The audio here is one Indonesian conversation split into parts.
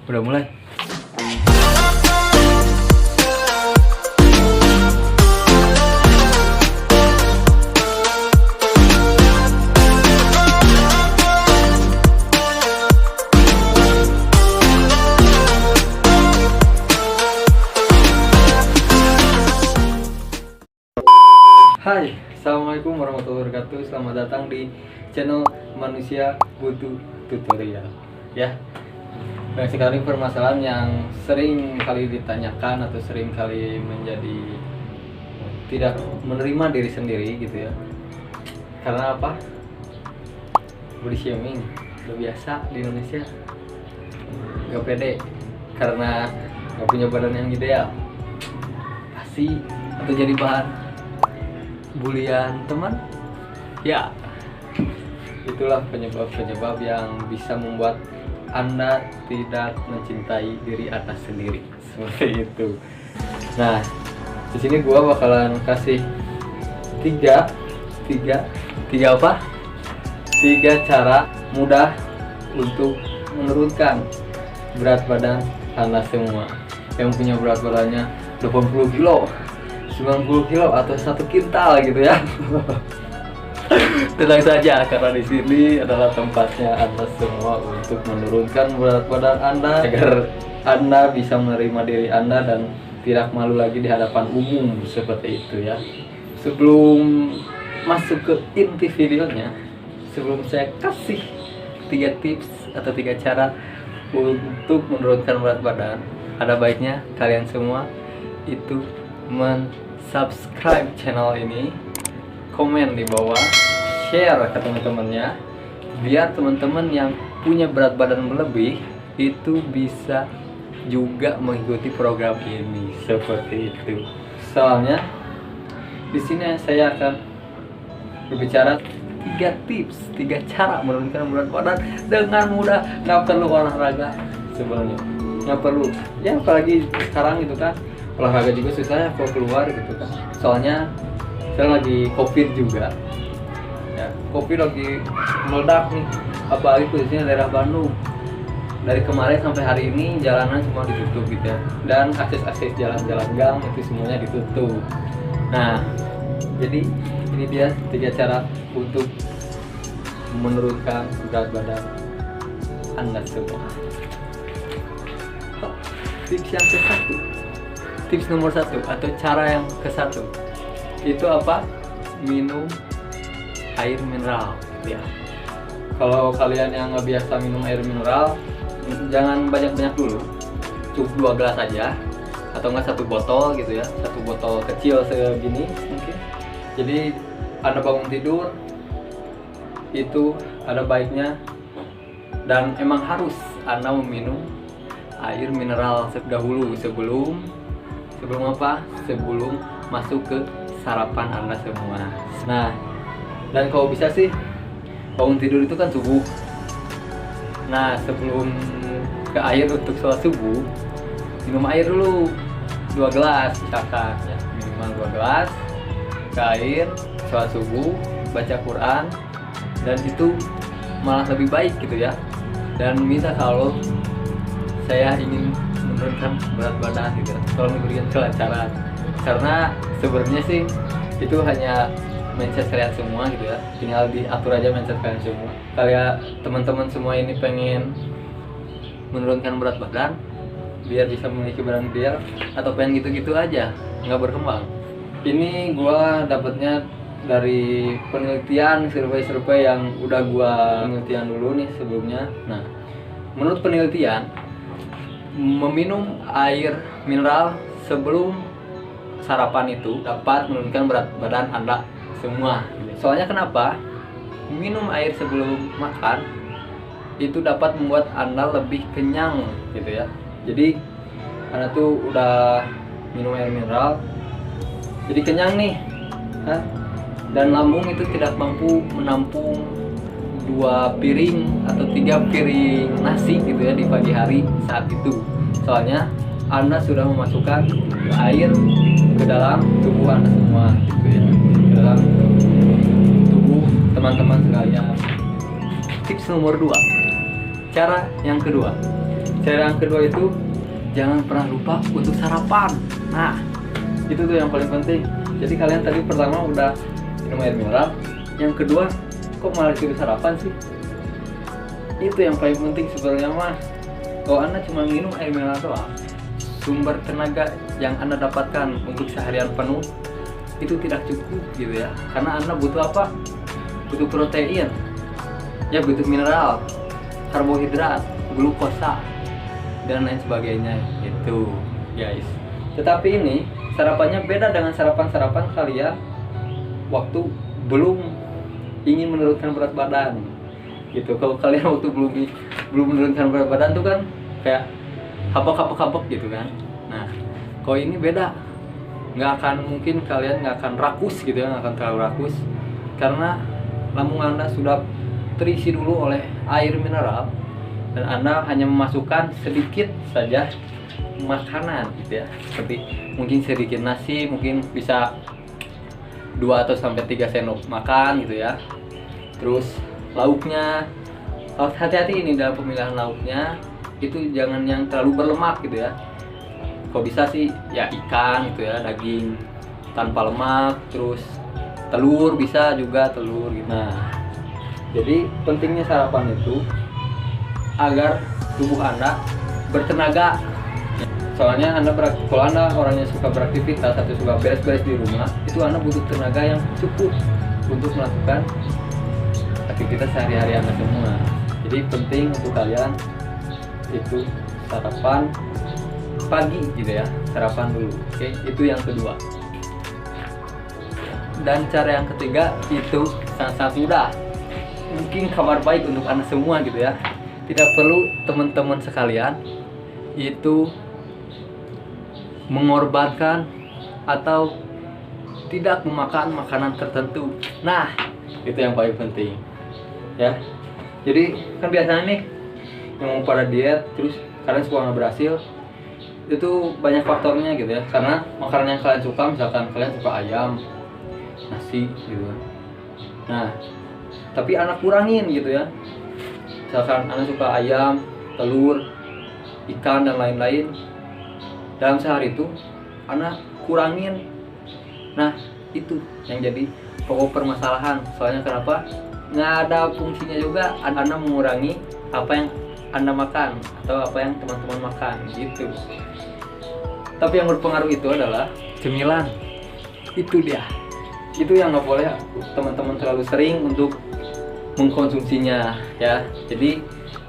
Udah mulai. Hai, assalamualaikum warahmatullahi wabarakatuh. Selamat datang di channel Manusia Butuh Tutorial. Ya, banyak sekali permasalahan yang sering kali ditanyakan atau sering kali menjadi tidak menerima diri sendiri gitu ya. Karena apa? Body shaming udah biasa di Indonesia. Gak pede karena gak punya badan yang ideal, pasti atau jadi bahan bulian teman. Ya, itulah penyebab-penyebab yang bisa membuat Anda tidak mencintai diri Anda sendiri. Seperti itu. Nah, di sini gua bakalan kasih tiga apa? Tiga cara mudah untuk menurunkan berat badan Anda semua yang punya berat badannya 80 kilo, 90 kilo atau 1 kintal gitu ya. Tenang saja, karena di sini adalah tempatnya Anda semua untuk menurunkan berat badan Anda agar Anda bisa menerima diri Anda dan tidak malu lagi di hadapan umum seperti itu ya. Sebelum masuk ke inti videonya, sebelum saya kasih 3 tips atau 3 cara untuk menurunkan berat badan, ada baiknya kalian semua itu subscribe channel ini, komen di bawah, share ke teman-temannya, biar teman-teman yang punya berat badan berlebih itu bisa juga mengikuti program ini seperti itu. Soalnya di sini saya akan berbicara 3 tips, 3 cara menurunkan berat badan dengan mudah, nggak perlu olahraga sebenarnya, nggak perlu ya, apalagi sekarang gitu kan. Olahraga juga susah ya kalau keluar gitu kan. Soalnya saya lagi COVID juga ya, COVID lagi meledak nih, apalagi khususnya daerah Bandung. Dari kemarin sampai hari ini jalanan semua ditutup gitu ya, dan akses jalan-jalan gang itu semuanya ditutup. Nah, jadi ini dia 3 cara untuk menurunkan berat badan Anda semua. Tips yang ke-1, tips nomor 1 atau cara yang ke-1 itu apa? Minum air mineral ya. Kalau kalian yang nggak biasa minum air mineral, jangan banyak-banyak dulu, cukup 2 gelas aja, atau enggak 1 botol gitu ya, 1 botol kecil segini mungkin. Jadi Anda bangun tidur itu ada baiknya dan emang harus Anda meminum air mineral dahulu sebelum apa? Sebelum masuk ke sarapan Anda semua. Nah, dan kalau bisa sih bangun tidur itu kan subuh. Nah, sebelum ke air untuk sholat subuh, minum air dulu 2 gelas misalkan ya, minimal 2 gelas ke air, sholat subuh, baca Quran, dan itu malah lebih baik gitu ya. Dan minta kalau saya ingin menurunkan berat badan gitu, tolong diberikan kelancaran, karena sebenarnya sih itu hanya mindset kalian semua gitu ya, tinggal diatur aja mindset kalian semua. Kalian teman-teman semua ini pengen menurunkan berat badan biar bisa memiliki badan ideal, atau pengen gitu-gitu aja nggak berkembang? Ini gua dapatnya dari penelitian, survei yang udah gua penelitian dulu nih sebelumnya. Nah, menurut penelitian, meminum air mineral sebelum sarapan itu dapat menurunkan berat badan Anda semua. Soalnya kenapa? Minum air sebelum makan itu dapat membuat Anda lebih kenyang gitu ya. Jadi Anda tuh udah minum air mineral, jadi kenyang nih, dan lambung itu tidak mampu menampung 2 piring atau 3 piring nasi gitu ya di pagi hari saat itu. Soalnya Anda sudah memasukkan air ke dalam tubuh Anda semua gitu ya, ke dalam tubuh teman-teman sekalian. Tips nomor 2, cara yang kedua, Cara yang kedua itu jangan pernah lupa untuk sarapan. Nah, itu tuh yang paling penting. Jadi kalian tadi pertama udah minum air mineral, yang kedua kok malah disuruh sarapan sih? Itu yang paling penting sebenarnya mah. Kalau Anda cuma minum air mineral doang, sumber tenaga yang Anda dapatkan untuk seharian penuh itu tidak cukup gitu ya. Karena Anda butuh apa? Butuh protein, ya butuh mineral, karbohidrat, glukosa, dan lain sebagainya itu guys. Tetapi ini sarapannya beda dengan sarapan-sarapan kalian waktu belum ingin menurunkan berat badan gitu. Kalau kalian waktu belum menurunkan berat badan tuh kan kayak habak gitu kan. Nah, kalau ini beda, mungkin kalian nggak akan rakus gitu ya, nggak akan terlalu rakus karena lambung Anda sudah terisi dulu oleh air mineral dan Anda hanya memasukkan sedikit saja makanan gitu ya, seperti mungkin sedikit nasi, mungkin bisa 2 atau sampai 3 sendok makan gitu ya. Terus lauknya hati-hati ini dalam pemilihan lauknya, itu jangan yang terlalu berlemak gitu ya. Kalau bisa sih ya ikan gitu ya, daging tanpa lemak, terus telur bisa juga telur gitu. Nah, jadi pentingnya sarapan itu agar tubuh Anda bertenaga. Soalnya kalau Anda orangnya suka beraktivitas atau suka beres-beres di rumah, itu Anda butuh tenaga yang cukup untuk melakukan aktivitas sehari-hari Anda semua. Jadi penting untuk kalian itu sarapan pagi gitu ya, sarapan dulu. Oke, itu yang kedua. Dan cara yang ketiga itu sangat mudah. Mungkin kabar baik untuk Anda semua gitu ya. Tidak perlu teman-teman sekalian itu mengorbankan atau tidak memakan makanan tertentu. Nah, itu yang paling penting ya. Jadi kan biasanya nih yang mau pada diet terus kalian suka nggak berhasil, itu banyak faktornya gitu ya. Karena makanan yang kalian suka, misalkan kalian suka ayam, nasi gitu. Nah, tapi anak kurangin gitu ya. Misalkan anak suka ayam, telur, ikan dan lain-lain, dalam sehari itu anak kurangin. Nah, itu yang jadi pokok permasalahan. Soalnya kenapa? Nggak ada fungsinya juga Anda mengurangi apa yang Anda makan atau apa yang teman-teman makan gitu. Tapi yang berpengaruh itu adalah cemilan. Itu dia. Itu yang nggak boleh teman-teman terlalu sering untuk mengkonsumsinya ya. Jadi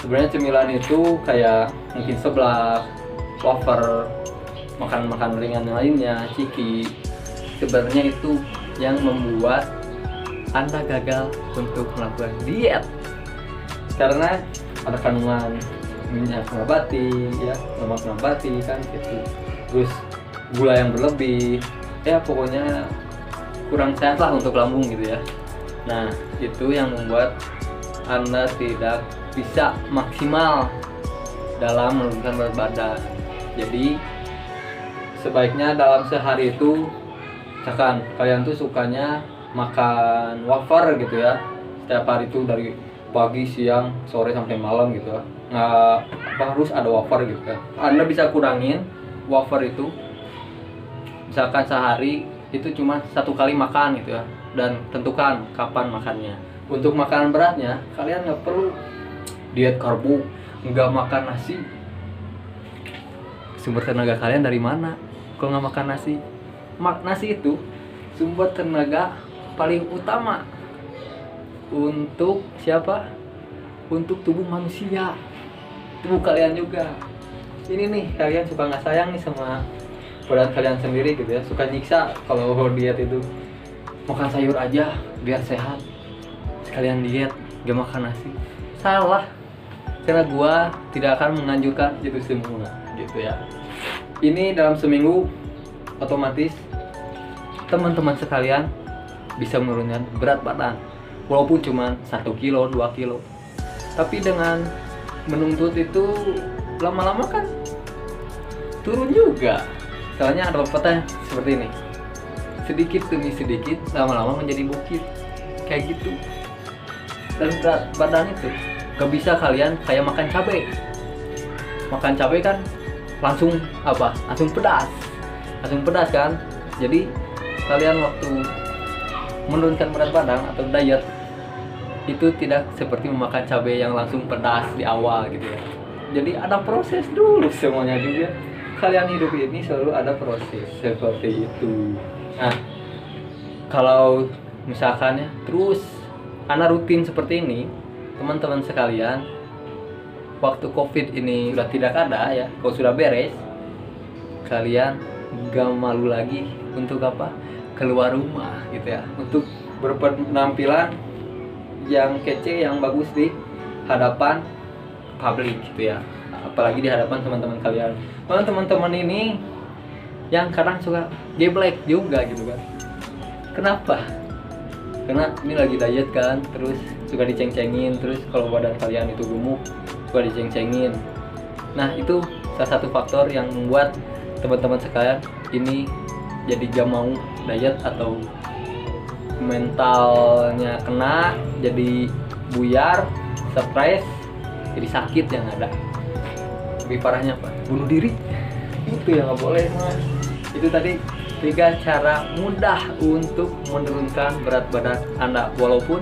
sebenarnya cemilan itu kayak mungkin seblak, wafer, makan ringan lainnya, ciki. Sebenarnya itu yang membuat Anda gagal untuk melakukan diet karena ada kandungan minyak nabati ya, lemak nabati kan gitu. Terus gula yang berlebih, ya pokoknya kurang sehat lah untuk lambung gitu ya. Nah, itu yang membuat Anda tidak bisa maksimal dalam menurunkan berat badan. Jadi sebaiknya dalam sehari itu, misalkan kalian tuh sukanya makan wafer gitu ya, setiap hari itu dari pagi, siang, sore sampai malam gitu ya. Nggak harus ada wafer gitu kan. Anda bisa kurangin wafer itu, misalkan sehari itu cuma 1 kali makan gitu ya, dan tentukan kapan makannya. Untuk makanan beratnya kalian nggak perlu diet karbo, nggak makan nasi. Sumber tenaga kalian dari mana kalau nggak makan nasi? Nasi itu sumber tenaga paling utama untuk siapa? Untuk tubuh manusia, tubuh kalian juga. Ini nih, kalian suka nggak sayang nih sama badan kalian sendiri gitu ya, suka nyiksa kalau diet itu. Makan sayur aja biar sehat, sekalian diet gak makan nasi. Salah, karena gua tidak akan menganjurkan itu semua gitu ya. Ini dalam seminggu otomatis teman-teman sekalian bisa menurunkan berat badan walaupun cuma 1 kilo, 2 kilo. Tapi dengan menuntut itu lama-lama kan turun juga. Soalnya ada pepatah seperti ini, sedikit demi sedikit lama-lama menjadi bukit, kayak gitu. Dan berat badan itu gak bisa kalian kayak makan cabai. makan cabai kan langsung apa? Langsung pedas kan. Jadi kalian waktu menurunkan berat badan atau diet itu tidak seperti memakan cabai yang langsung pedas di awal gitu ya. Jadi ada proses dulu semuanya juga. Kalian hidup ini selalu ada proses seperti itu. Nah, kalau misalkan ya terus Ana rutin seperti ini, teman-teman sekalian, waktu COVID ini sudah tidak ada ya, kalau sudah beres, kalian gak malu lagi untuk apa? Keluar rumah gitu ya, untuk berpenampilan yang kece, yang bagus di hadapan publik gitu ya, apalagi di hadapan teman-teman kalian. Teman-teman ini yang kadang suka geblek juga gitu kan. Kenapa? Karena ini lagi diet kan, terus suka diceng-cengin, terus kalau badan kalian itu gemuk suka diceng-cengin. Nah, itu salah satu faktor yang membuat teman-teman sekalian ini jadi gak mau diet atau mentalnya kena, jadi buyar, stres, jadi sakit yang ada. Lebih parahnya apa? Bunuh diri. Itu yang nggak boleh mas. Itu tadi 3 cara mudah untuk menurunkan berat badan Anda, walaupun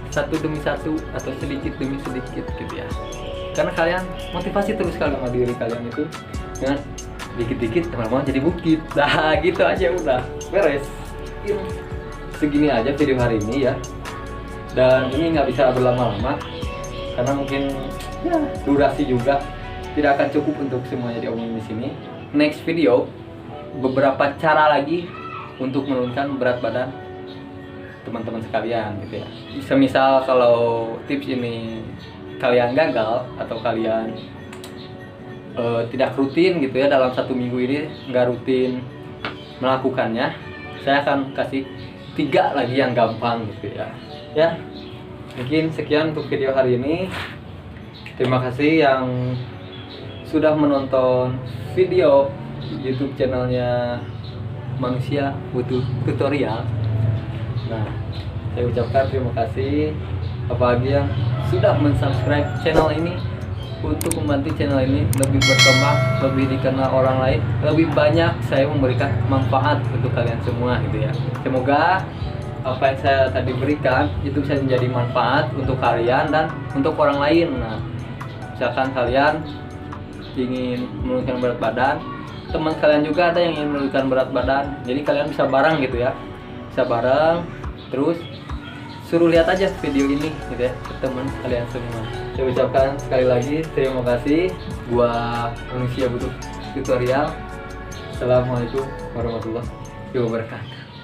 satu demi satu atau sedikit demi sedikit gitu ya. Karena kalian motivasi terus kali sama diri kalian itu dengan dikit-dikit lama-lama jadi bukit. Nah gitu aja udah beres. Segini aja video hari ini ya, dan ini nggak bisa berlama-lama karena mungkin ya durasi juga tidak akan cukup untuk semuanya diomongin di sini. Next video beberapa cara lagi untuk menurunkan berat badan teman-teman sekalian gitu ya. Semisal kalau tips ini kalian gagal atau kalian tidak rutin gitu ya, dalam 1 minggu ini nggak rutin melakukannya, saya akan kasih 3 lagi yang gampang gitu ya. Ya, mungkin sekian untuk video hari ini. Terima kasih yang sudah menonton video YouTube channelnya Manusia Butuh Tutorial. Nah, saya ucapkan terima kasih apalagi yang sudah mensubscribe channel ini untuk membantu channel ini lebih berkembang, lebih dikenal orang lain, lebih banyak saya memberikan manfaat untuk kalian semua gitu ya. Semoga apa yang saya tadi berikan itu bisa menjadi manfaat untuk kalian dan untuk orang lain. Nah, misalkan kalian ingin menurunkan berat badan, teman kalian juga ada yang ingin menurunkan berat badan, jadi kalian bisa bareng gitu ya, bisa bareng, terus suruh lihat aja video ini gitu ya ke teman kalian semua. Saya ucapkan sekali lagi terima kasih buat Manusia Butuh Tutorial. Assalamualaikum warahmatullahi wabarakatuh.